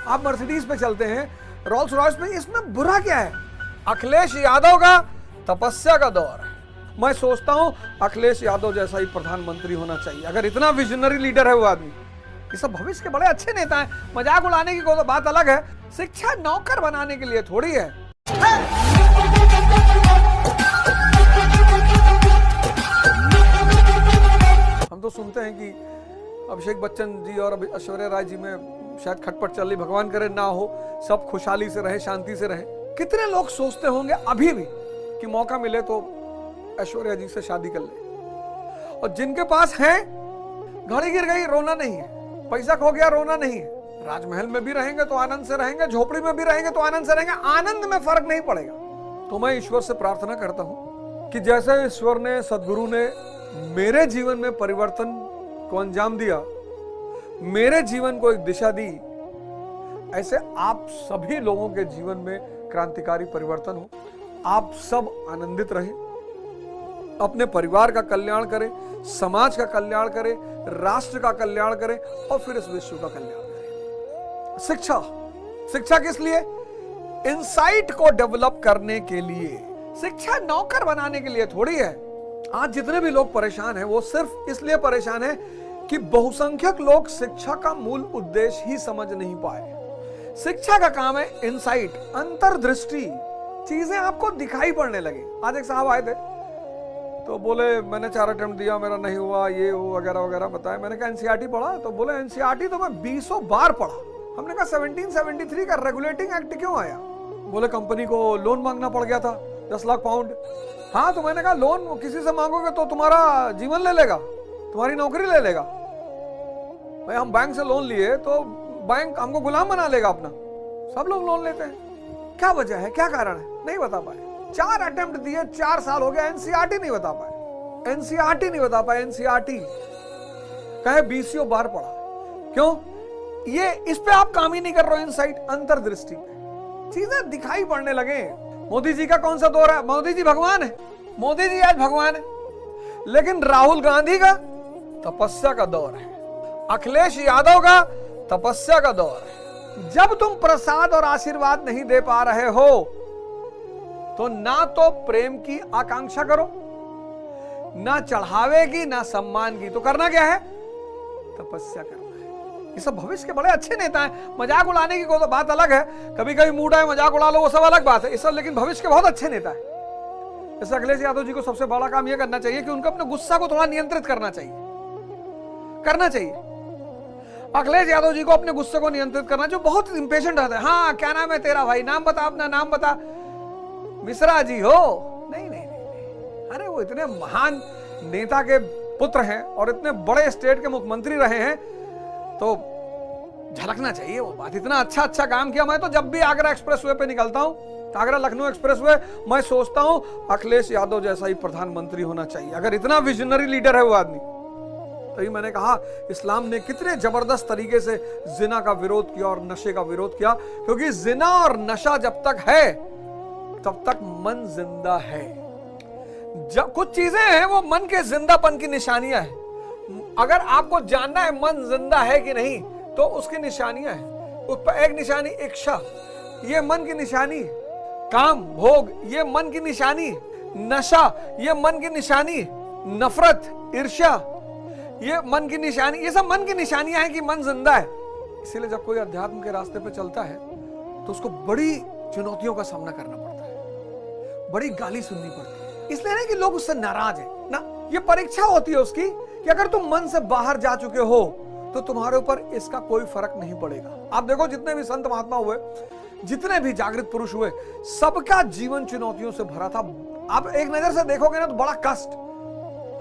आप मर्सिडीज पे चलते हैं, रोल्स रॉयस पे, इसमें बुरा क्या है? अखिलेश यादव का तपस्या का दौर है। मैं सोचता हूं अखिलेश यादव जैसा ही प्रधानमंत्री होना चाहिए। अगर इतना विजनरी लीडर है वो आदमी, ये सब भविष्य के बड़े अच्छे नेता हैं। मजाक उड़ाने की कोई बात अलग है, शिक्षा नौकर बनाने के लिए थोड़ी है। हम तो सुनते हैं कि अभिषेक बच्चन जी और ऐश्वर्या राय जी में शायद खटपट चल रही, भगवान करे ना हो, सब खुशहाली से रहे, शांति से रहे। कितने लोग सोचते होंगे अभी भी कि मौका मिले तो ऐश्वर्या जी से शादी कर ले। और जिनके पास है, घड़ी गिर गई रोना नहीं है, पैसा खो गया रोना नहीं है, राजमहल में भी रहेंगे तो आनंद से रहेंगे, झोपड़ी में भी रहेंगे तो आनंद से रहेंगे, आनंद में फर्क नहीं पड़ेगा। तो मैं ईश्वर से प्रार्थना करता हूं कि जैसे ईश्वर ने, सदगुरु ने मेरे जीवन में परिवर्तन को अंजाम दिया, मेरे जीवन को एक दिशा दी, ऐसे आप सभी लोगों के जीवन में क्रांतिकारी परिवर्तन हो। आप सब आनंदित रहें, अपने परिवार का कल्याण करें, समाज का कल्याण करें, राष्ट्र का कल्याण करें और फिर इस विश्व का कल्याण करें। शिक्षा किस लिए? इंसाइट को डेवलप करने के लिए। शिक्षा नौकर बनाने के लिए थोड़ी है। आज जितने भी लोग परेशान हैं वो सिर्फ इसलिए परेशान है कि बहुसंख्यक लोग शिक्षा का मूल उद्देश्य ही समझ नहीं पाए। शिक्षा का काम है इनसाइट, अंतर्दृष्टि, चीजें आपको दिखाई पड़ने लगी। आज एक साहब आए थे तो बोले मैंने 4 अटेम्प्ट दिया, मेरा नहीं हुआ, ये वो वगैरह वगैरह बताया। मैंने कहा एनसीईआरटी पढ़ा? तो बोले एनसीईआरटी तो मैं 20 बार पढ़ा। हमने कहा 1773 का रेगुलेटिंग एक्ट क्यों आया? बोले कंपनी को लोन मांगना पड़ गया था 10 लाख पाउंड। हाँ, तो मैंने कहा लोन किसी से मांगोगे तो तुम्हारा जीवन ले लेगा, तुम्हारी नौकरी ले लेगा। भाई हम बैंक से लोन लिए तो बैंक हमको गुलाम बना लेगा अपना। सब लोग लोन लेते हैं, क्या वजह है, क्या कारण है? नहीं बता पाए। 4 अटेम्प्ट दिए, 4 साल हो गया, एनसीईआरटी नहीं बता पाए, एनसीईआरटी नहीं बता पाए। एनसीईआरटी कहे 20 बार पढ़ा। क्यों? ये इस पे आप काम ही नहीं कर रहे हो, इनसाइट, अंतर्दृष्टि पे चीजें दिखाई पड़ने लगे। मोदी जी का कौन सा दौर है? मोदी जी भगवान है, मोदी जी आज भगवान है, लेकिन राहुल गांधी का तपस्या का दौर है, अखिलेश यादव का तपस्या का दौर है। जब तुम प्रसाद और आशीर्वाद नहीं दे पा रहे हो तो ना तो प्रेम की आकांक्षा करो, ना चढ़ावे की, ना सम्मान की, तो करना क्या है? तपस्या करना है। ये सब भविष्य के बड़े अच्छे नेता हैं। मजाक उड़ाने की कोई बात अलग है, कभी कभी मूड है मजाक उड़ा लो, वो सब अलग बात है। ये सब लेकिन भविष्य के बहुत अच्छे नेता है। जैसे अखिलेश यादव जी को सबसे बड़ा काम यह करना चाहिए कि उनको अपने गुस्सा को थोड़ा नियंत्रित करना चाहिए। अखिलेश यादव जी को अपने गुस्से को नियंत्रित करना, जो बहुत इंपेशेंट रहता है। हाँ, क्या नाम है तेरा भाई? नाम बता, अपना नाम बता। मिश्रा जी हो? नहीं नहीं नहीं, नहीं। अरे वो इतने महान नेता के पुत्र हैं और इतने बड़े स्टेट के मुख्यमंत्री रहे हैं, तो झलकना चाहिए वो बात। इतना अच्छा काम किया। मैं तो जब भी आगरा एक्सप्रेसवे पे निकलता हूं, आगरा लखनऊ एक्सप्रेसवे, मैं सोचता हूं अखिलेश यादव जैसा ही प्रधानमंत्री होना चाहिए। अगर इतना विजनरी लीडर है वो आदमी। तभी मैंने कहा इस्लाम ने कितने जबरदस्त तरीके से जिना का विरोध किया और नशे का विरोध किया, क्योंकि जिना और नशा जब तक है तब तक मन जिंदा है। जब कुछ चीजें हैं वो मन के जिंदापन की निशानियां हैं। अगर आपको जानना है मन जिंदा है कि नहीं, तो उसकी निशानियां हैं। उस पर एक निशानी इच्छा, ये मन की निशानी है। काम भोग, ये मन की निशानी है। नशा, ये मन की निशानी है। नफरत, ईर्ष्या, ये मन की निशानी, ये सब मन की निशानियां हैं कि मन जिंदा है। इसीलिए जब कोई अध्यात्म के रास्ते पे चलता है तो उसको बड़ी चुनौतियों का सामना करना पड़ता है, बड़ी गाली सुननी पड़ती है। इसलिए नहीं कि लोग उससे नाराज हैं ना, ये परीक्षा होती है उसकी कि अगर तुम मन से बाहर जा चुके हो तो तुम्हारे ऊपर इसका कोई फर्क नहीं पड़ेगा। आप देखो जितने भी संत महात्मा हुए, जितने भी जागृत पुरुष हुए, सबका जीवन चुनौतियों से भरा था। आप एक नजर से देखोगे ना तो बड़ा कष्ट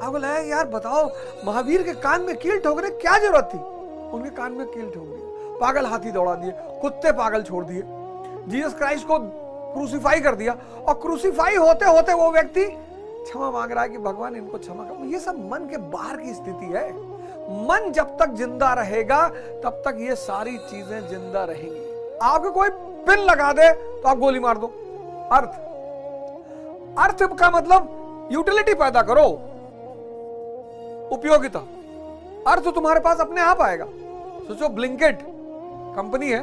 आपको लगेगा, यार बताओ महावीर के कान में कील ठोकने क्या जरूरत थी? उनके कान में कील ठोक दिया, पागल हाथी दौड़ा दिए, कुत्ते पागल छोड़ दिए, जीसस क्राइस्ट को क्रूसीफाई कर दिया, और क्रूसीफाई होते होते वो व्यक्ति क्षमा मांग रहा है कि भगवान इनको क्षमा कर। ये सब मन के बाहर की स्थिति है। मन जब तक जिंदा रहेगा तब तक ये सारी चीजें जिंदा रहेंगी। आपको कोई पिन लगा दे तो आप गोली मार दो। अर्थ का मतलब यूटिलिटी पैदा करो, उपयोगिता। अर्थ तुम्हारे पास अपने आप आएगा। सोचो ब्लिंकिट कंपनी है,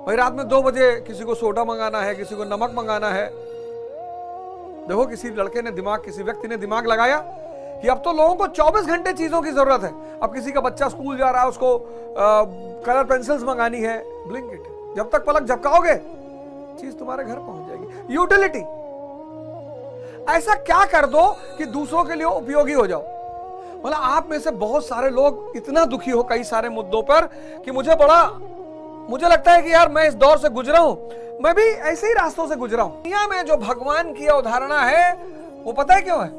भाई रात में 2 बजे किसी को सोडा मंगाना है, किसी को नमक मंगाना है। देखो किसी लड़के ने दिमाग, किसी व्यक्ति ने दिमाग लगाया कि अब तो लोगों को 24 घंटे चीजों की जरूरत है। अब किसी का बच्चा स्कूल जा रहा है, उसको कलर पेंसिल्स मंगानी है, ब्लिंकिट, जब तक पलक झपकाओगे चीज तुम्हारे घर पहुंच जाएगी। यूटिलिटी, ऐसा क्या कर दो कि दूसरों के लिए उपयोगी हो जाओ। मतलब आप में से बहुत सारे लोग इतना दुखी हो कई सारे मुद्दों पर कि मुझे लगता है कि यार मैं इस दौर से गुजरा हूं, मैं भी ऐसे ही रास्तों से गुजरा हूं। दुनिया में जो भगवान की अवधारणा है वो पता है क्यों है?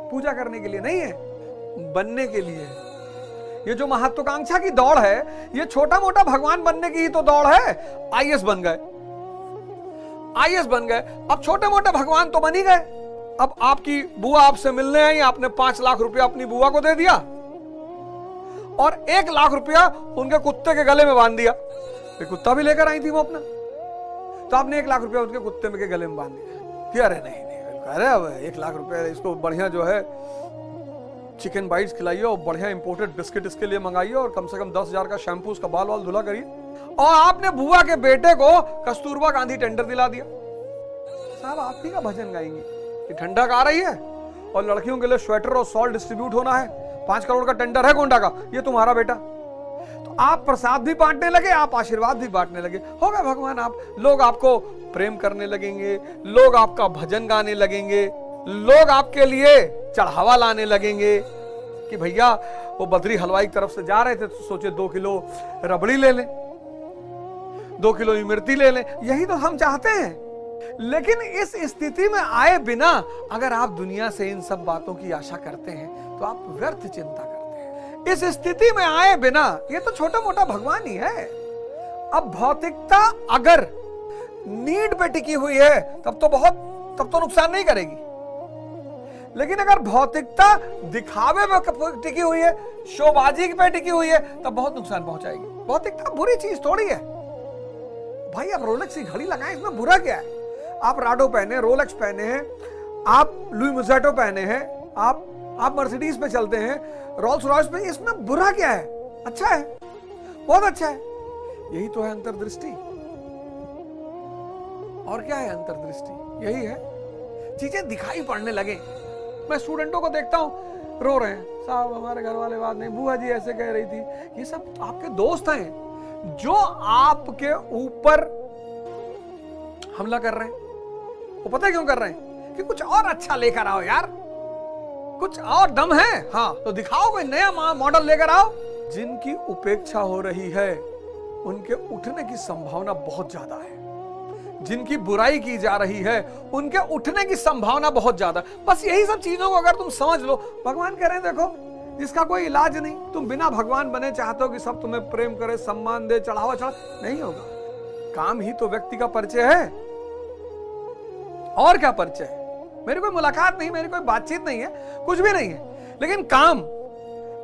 पूजा करने के लिए नहीं है, बनने के लिए। ये जो महत्वाकांक्षा की दौड़ है, ये छोटा मोटा भगवान बनने की ही तो दौड़ है। आईएएस बन गए, अब छोटे मोटे भगवान तो बन ही गए। अब आपकी बुआ आपसे मिलने आई, आपने 5 लाख रुपया अपनी बुआ को दे दिया और 1 लाख रुपया उनके कुत्ते के गले में बांध दिया। कुत्ता भी लेकर आई थी वो अपना, तो आपने 1 लाख रुपया उनके कुत्ते के गले में बांध दिया कि अरे नहीं, अरे अब 1 लाख रुपया इसको बढ़िया जो है चिकन बाइट्स खिलाइए और बढ़िया इंपोर्टेड बिस्किट इसके लिए मंगाइए और कम से कम 10,000 का शैम्पू उसका बाल वाल धुला करिए। और आपने बुआ के बेटे को कस्तूरबा गांधी टेंडर दिला दिया। साहब आप ही का भजन गाएंगे कि ठंडक आ रही है और लड़कियों के लिए स्वेटर और सॉल्ट डिस्ट्रीब्यूट होना है, 5 करोड़ का टेंडर है गोंडा का, ये तुम्हारा बेटा। तो आप प्रसाद भी बांटने लगे, आप आशीर्वाद भी बांटने लगे, हो गए भगवान आप। लोग आपको प्रेम करने लगेंगे, लोग आपका भजन गाने लगेंगे, लोग आपके लिए चढ़ावा लाने लगेंगे कि भैया वो बद्री हलवाई की तरफ से जा रहे थे तो सोचे 2 किलो रबड़ी ले लें, 2 किलो इमरती ले लें। यही तो हम चाहते हैं। लेकिन इस स्थिति में आए बिना अगर आप दुनिया से इन सब बातों की आशा करते हैं तो आप व्यर्थ चिंता करते हैं। इस स्थिति में आए बिना, ये तो छोटा मोटा भगवान ही है। अब भौतिकता अगर नीड पे टिकी हुई है तब तो नुकसान नहीं करेगी। लेकिन अगर भौतिकता दिखावे पे टिकी हुई है, शोबाजी पे टिकी हुई है, तब बहुत नुकसान पहुंचाएगी। भौतिकता बुरी चीज थोड़ी है भाई। आप रोलेक्स की घड़ी लगाएं, इसमें बुरा क्या है? आप राडो पहने, रोलेक्स पहने हैं, आप लुई मुजेटो पहने हैं, आप मर्सिडीज पे चलते हैं, रोल्स रॉयस पे, इसमें बुरा क्या है? अच्छा है, बहुत अच्छा है। यही तो है अंतर्दृष्टि। और क्या है अंतर्दृष्टि? यही है चीजें दिखाई पड़ने लगे। मैं स्टूडेंटों को देखता हूं, रो रहे हैं, साहब हमारे घर वाले बात नहीं, बुआ जी ऐसे कह रही थी। ये सब आपके दोस्त हैं जो आपके ऊपर हमला कर रहे हैं। वो पता है क्यों कर रहे हैं? कि कुछ और अच्छा लेकर आओ यार, कुछ और दम है, हाँ तो दिखाओ, कोई नया मॉडल लेकर आओ। जिनकी उपेक्षा हो रही है उनके उठने की संभावना बहुत ज्यादा है। जिनकी बुराई की जा रही है उनके उठने की संभावना बहुत ज्यादा। बस यही सब चीजों को अगर तुम समझ लो, भगवान कह रहे हैं देखो जिसका कोई इलाज नहीं। तुम बिना भगवान बने चाहते हो कि सब तुम्हें प्रेम करे, सम्मान दे, चढ़ावा चढ़ा, नहीं होगा। काम ही तो व्यक्ति का परिचय है, और क्या परिचय है? मेरी कोई मुलाकात नहीं, मेरी कोई बातचीत नहीं है, कुछ भी नहीं है। लेकिन काम,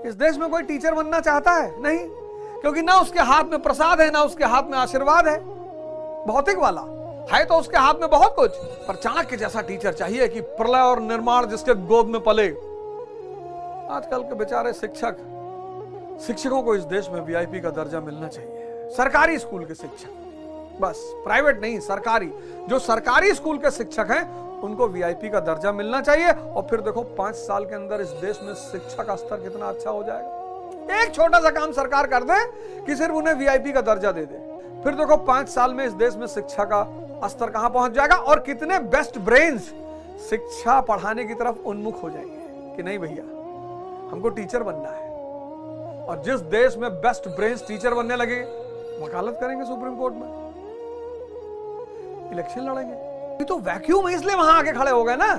इस देश में कोई टीचर बनना चाहता है? नहीं, क्योंकि ना उसके हाथ में प्रसाद है, ना उसके हाथ में आशीर्वाद है। भौतिक वाला है तो उसके हाथ में बहुत कुछ, पर चाणक्य जैसा टीचर चाहिए कि प्रलय और निर्माण जिसके गोद में पले। आजकल के बेचारे शिक्षकों को इस देश में वीआईपी का दर्जा मिलना चाहिए। सरकारी स्कूल के शिक्षक, बस प्राइवेट नहीं, सरकारी। जो सरकारी स्कूल के शिक्षक हैं उनको वीआईपी का दर्जा मिलना चाहिए। और फिर देखो 5 साल के अंदर इस देश में शिक्षा का स्तर कितना अच्छा हो जाएगा। एक छोटा सा काम सरकार कर दे कि सिर्फ उन्हें वीआईपी का दर्जा दे दे, फिर देखो 5 साल में इस देश में शिक्षा का स्तर कहां पहुंच जाएगा और कितने बेस्ट ब्रेन्स शिक्षा पढ़ाने की तरफ उन्मुख हो जाएंगे कि नहीं भैया हमको टीचर बनना है। और जिस देश में बेस्ट ब्रेन्स टीचर बनने लगे, वकालत करेंगे सुप्रीम कोर्ट में, इलेक्शन लड़ेंगे। ये तो वैक्यूम है इसलिए वहां आके खड़े हो गए ना।